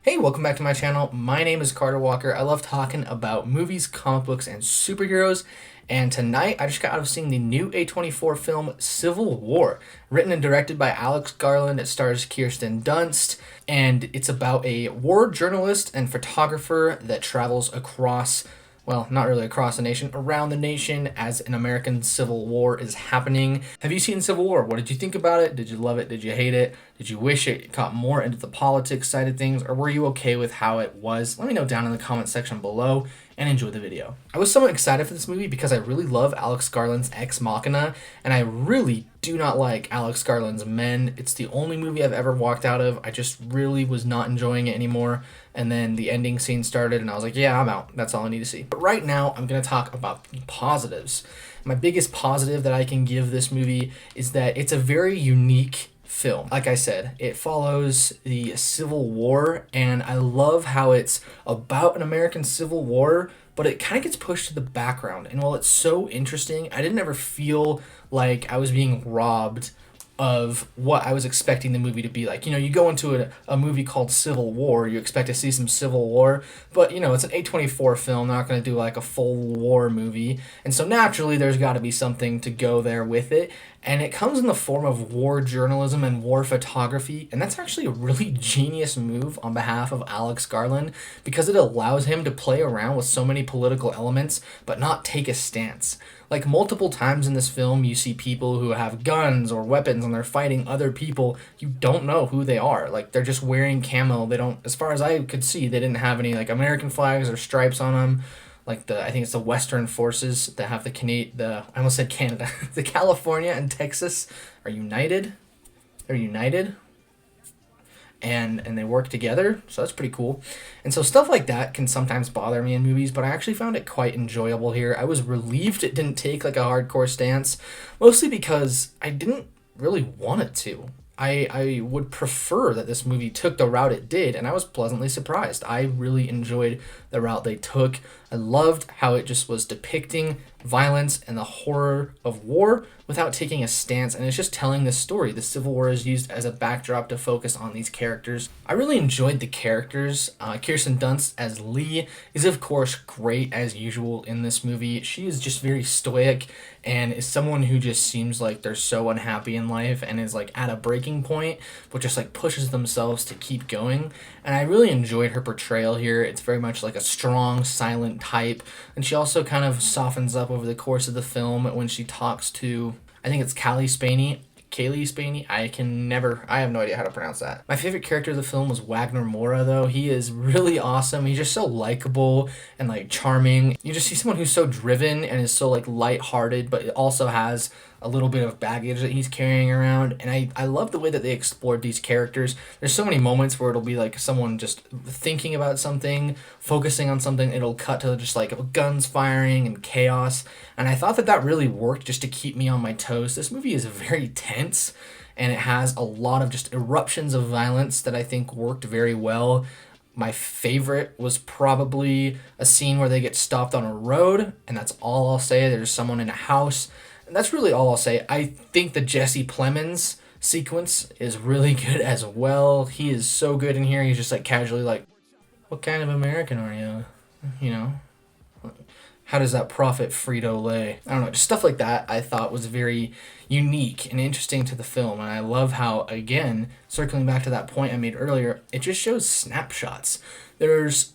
Hey, welcome back to my channel. My name is Carter Walker. I love talking about movies, comic books, and superheroes. And tonight, I just got out of seeing the new A24 film Civil War, written and directed by Alex Garland. It stars Kirsten Dunst, and it's about a war journalist and photographer that travels across, well, not really across the nation, around the nation as an American Civil War is happening. Have you seen Civil War? What did you think about it? Did you love it? Did you hate it? Did you wish it got more into the politics side of things, or were you okay with how it was? Let me know down in the comment section below, and enjoy the video. I was somewhat excited for this movie because I really love Alex Garland's Ex Machina, and I really do not like Alex Garland's Men. It's the only movie I've ever walked out of. I just really was not enjoying it anymore, and then the ending scene started, and I was like, yeah, I'm out. That's all I need to see. But right now, I'm going to talk about the positives. My biggest positive that I can give this movie is that it's a very unique film. Like I said, it follows the Civil War, and I love how it's about an American Civil War, but it kind of gets pushed to the background. And while it's so interesting, I didn't ever feel like I was being robbed of what I was expecting the movie to be like. You know, you go into a movie called Civil War, you expect to see some Civil War, but you know, it's an A24 film, they're not going to do like a full war movie, and so naturally there's got to be something to go there with it, and it comes in the form of war journalism and war photography, and that's actually a really genius move on behalf of Alex Garland, because it allows him to play around with so many political elements, but not take a stance. Like, multiple times in this film, you see people who have guns or weapons and they're fighting other people. You don't know who they are. Like, they're just wearing camo. They don't, as far as I could see, they didn't have any, like, American flags or stripes on them. Like, I think it's the Western forces that have I almost said Canada. The California and Texas are united. They're united. And they work together, so that's pretty cool. And so stuff like that can sometimes bother me in movies, but I actually found it quite enjoyable here. I was relieved it didn't take like a hardcore stance, mostly because I didn't really want it to. I would prefer that this movie took the route it did, and I was pleasantly surprised. I really enjoyed the route they took. I loved how it just was depicting violence and the horror of war without taking a stance, and it's just telling the story. The Civil War is used as a backdrop to focus on these characters. I really enjoyed the characters. Kirsten Dunst as Lee is of course great as usual in this movie. She is just very stoic and is someone who just seems like they're so unhappy in life and is like at a breaking point, but just like pushes themselves to keep going. And I really enjoyed her portrayal here. It's very much like a strong, silent type, and she also kind of softens up over the course of the film when she talks to, I think it's Cailee Spaeny. I have no idea how to pronounce that. My favorite character of the film was Wagner Moura, though. He is really awesome. He's just so likable and like charming. You just see someone who's so driven and is so like lighthearted, but also has a little bit of baggage that he's carrying around. And I love the way that they explored these characters. There's so many moments where it'll be like someone just thinking about something, focusing on something. It'll cut to just like guns firing and chaos. And I thought that really worked just to keep me on my toes. This movie is very tense, and it has a lot of just eruptions of violence that I think worked very well. My favorite was probably a scene where they get stopped on a road, and that's all I'll say. There's someone in a house, and that's really all I'll say. I think the Jesse Plemons sequence is really good as well. He is so good in here. He's just like casually like, what kind of American are you? You know? How does that profit Frito-Lay? I don't know, just stuff like that I thought was very unique and interesting to the film. And I love how, again, circling back to that point I made earlier, it just shows snapshots. There's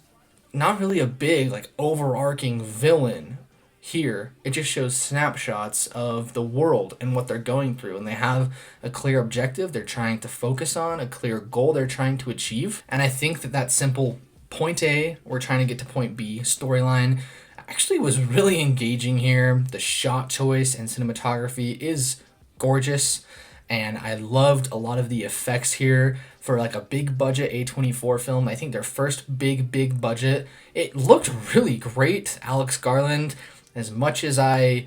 not really a big, like, overarching villain here. It just shows snapshots of the world and what they're going through. And they have a clear objective they're trying to focus on, a clear goal they're trying to achieve. And I think that simple point A, we're trying to get to point B storyline actually was really engaging here. The shot choice and cinematography is gorgeous, and I loved a lot of the effects here for like a big budget A24 film. I think their first big budget. It looked really great. Alex Garland, as much as I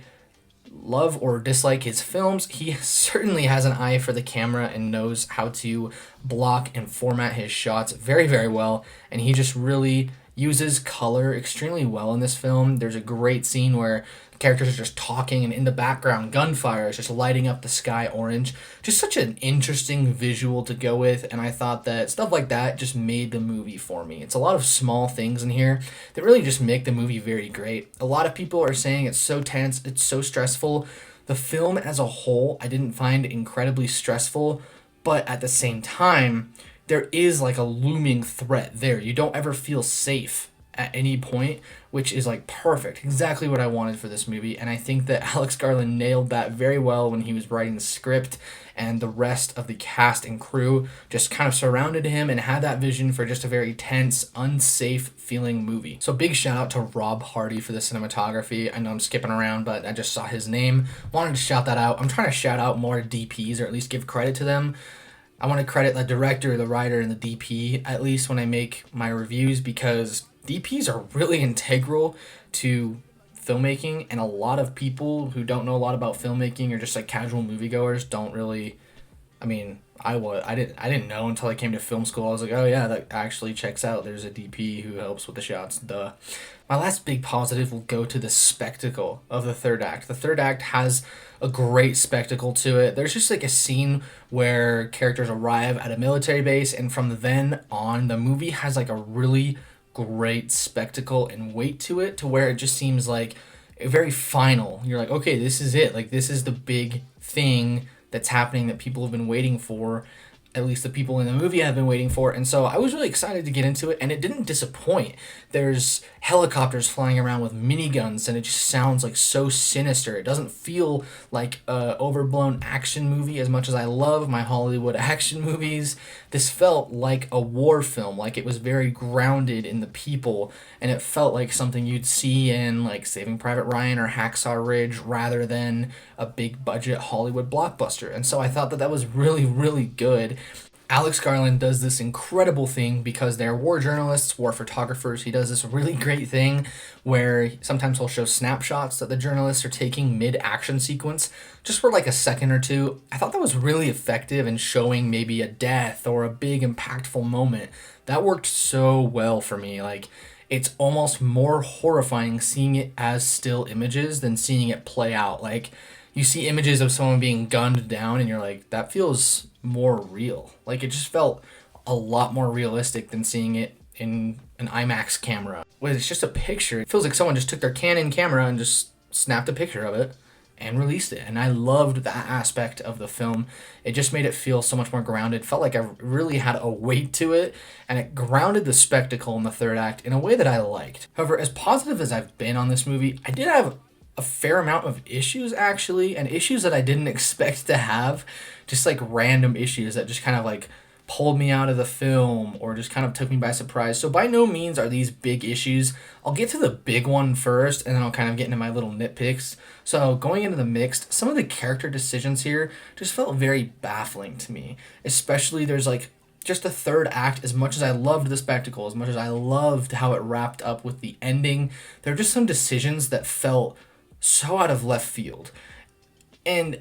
love or dislike his films, he certainly has an eye for the camera and knows how to block and format his shots very well, and he just really uses color extremely well in this film. There's a great scene where characters are just talking, and in the background, gunfire is just lighting up the sky orange. Just such an interesting visual to go with, and I thought that stuff like that just made the movie for me. It's a lot of small things in here that really just make the movie very great. A lot of people are saying it's so tense, it's so stressful. The film as a whole, I didn't find incredibly stressful, but at the same time, there is like a looming threat there. You don't ever feel safe at any point, which is like perfect, exactly what I wanted for this movie. And I think that Alex Garland nailed that very well when he was writing the script, and the rest of the cast and crew just kind of surrounded him and had that vision for just a very tense, unsafe feeling movie. So big shout out to Rob Hardy for the cinematography. I know I'm skipping around, but I just saw his name, wanted to shout that out. I'm trying to shout out more DPs, or at least give credit to them. I want to credit the director, the writer, and the DP at least when I make my reviews, because DPs are really integral to filmmaking, and a lot of people who don't know a lot about filmmaking or just like casual moviegoers don't really, I mean, I didn't know until I came to film school. I was like, oh yeah, that actually checks out. There's a DP who helps with the shots. Duh. My last big positive will go to the spectacle of the third act. The third act has a great spectacle to it. There's just like a scene where characters arrive at a military base, and from then on, the movie has like a really great spectacle and weight to it, to where it just seems like very final. You're like, okay, this is it. Like, this is the big thing that's happening that people have been waiting for. At least the people in the movie have been waiting for. And so I was really excited to get into it, and it didn't disappoint. There's helicopters flying around with miniguns, and it just sounds like so sinister. It doesn't feel like a overblown action movie as much as I love my Hollywood action movies. This felt like a war film, like it was very grounded in the people, and it felt like something you'd see in like Saving Private Ryan or Hacksaw Ridge rather than a big budget Hollywood blockbuster. And so I thought that that was really, really good. Alex Garland does this incredible thing because they're war journalists, war photographers. He does this really great thing where sometimes he'll show snapshots that the journalists are taking mid-action sequence just for like a second or two. I thought that was really effective in showing maybe a death or a big impactful moment. That worked so well for me. Like, it's almost more horrifying seeing it as still images than seeing it play out. Like, you see images of someone being gunned down and you're like, that feels more real. Like, it just felt a lot more realistic than seeing it in an IMAX camera. When it's just a picture, it feels like someone just took their Canon camera and just snapped a picture of it and released it. And I loved that aspect of the film. It just made it feel so much more grounded. Felt like I really had a weight to it, and it grounded the spectacle in the third act in a way that I liked. However, as positive as I've been on this movie, I did have a fair amount of issues, actually, and issues that I didn't expect to have. Just like random issues that just kind of like pulled me out of the film or just kind of took me by surprise. So by no means are these big issues. I'll get to the big one first, and then I'll kind of get into my little nitpicks. So going into the mixed, some of the character decisions here just felt very baffling to me. Especially there's like just the third act, as much as I loved the spectacle, as much as I loved how it wrapped up with the ending, there are just some decisions that felt so out of left field. And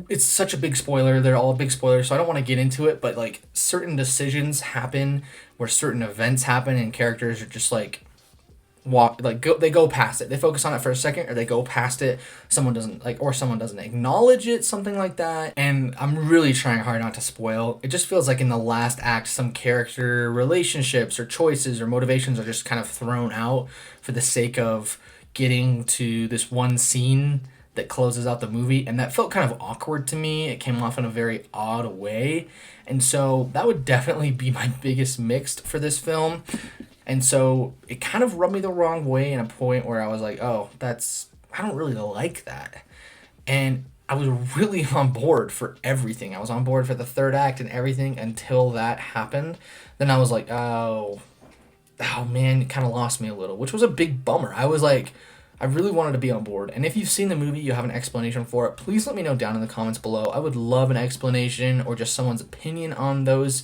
it's such a big spoiler. They're all big spoilers, so I don't want to get into it, but like certain decisions happen where certain events happen and characters are just like they go past it. They focus on it for a second, or they go past it. Someone doesn't acknowledge it, something like that. And I'm really trying hard not to spoil. It just feels like in the last act, some character relationships or choices or motivations are just kind of thrown out for the sake of getting to this one scene that closes out the movie, and that felt kind of awkward to me. It came off in a very odd way, and so that would definitely be my biggest mixed for this film. And so it kind of rubbed me the wrong way in a point where I was like, oh, I don't really like that. And I was really on board for everything. I was on board for the third act and everything until that happened. Then I was like, oh man, it kind of lost me a little, which was a big bummer. I was like, I really wanted to be on board. And if you've seen the movie, you have an explanation for it, please let me know down in the comments below. I would love an explanation or just someone's opinion on those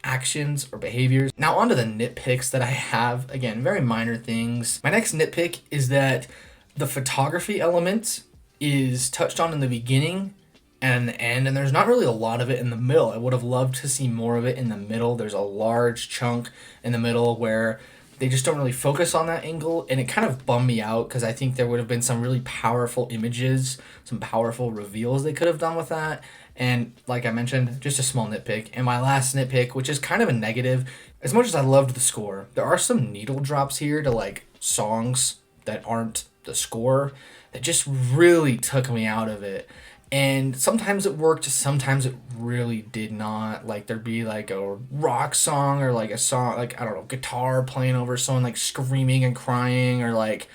actions or behaviors. Now on to the nitpicks that I have. Again, very minor things. My next nitpick is that the photography element is touched on in the beginning and the end, and there's not really a lot of it in the middle. I would have loved to see more of it in the middle. There's a large chunk in the middle where they just don't really focus on that angle, and it kind of bummed me out because I think there would have been some really powerful images, some powerful reveals they could have done with that. And like I mentioned, just a small nitpick. And my last nitpick, which is kind of a negative, as much as I loved the score, there are some needle drops here to like songs that aren't the score that just really took me out of it. And sometimes it worked, sometimes it really did not. Like there'd be like a rock song or like a song, like, I don't know, guitar playing over someone like screaming and crying, or like,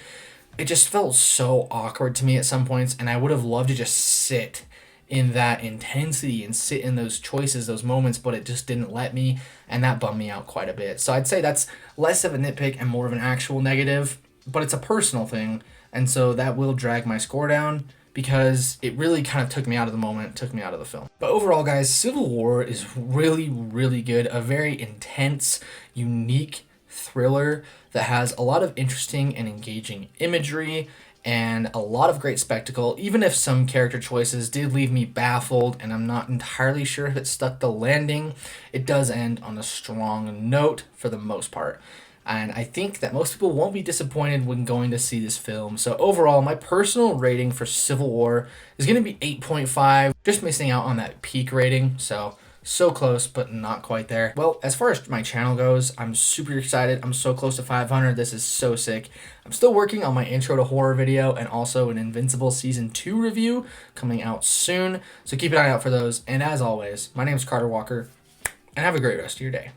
it just felt so awkward to me at some points. And I would have loved to just sit in that intensity and sit in those choices, those moments, but it just didn't let me. And that bummed me out quite a bit. So I'd say that's less of a nitpick and more of an actual negative, but it's a personal thing. And so that will drag my score down, because it really kind of took me out of the moment, took me out of the film. But overall, guys, Civil War is really, really good. A very intense, unique thriller that has a lot of interesting and engaging imagery and a lot of great spectacle, even if some character choices did leave me baffled and I'm not entirely sure if it stuck the landing. It does end on a strong note for the most part. And I think that most people won't be disappointed when going to see this film. So overall, my personal rating for Civil War is going to be 8.5. Just missing out on that peak rating. So close, but not quite there. Well, as far as my channel goes, I'm super excited. I'm so close to 500. This is so sick. I'm still working on my intro to horror video and also an Invincible Season 2 review coming out soon. So keep an eye out for those. And as always, my name is Carter Walker, and have a great rest of your day.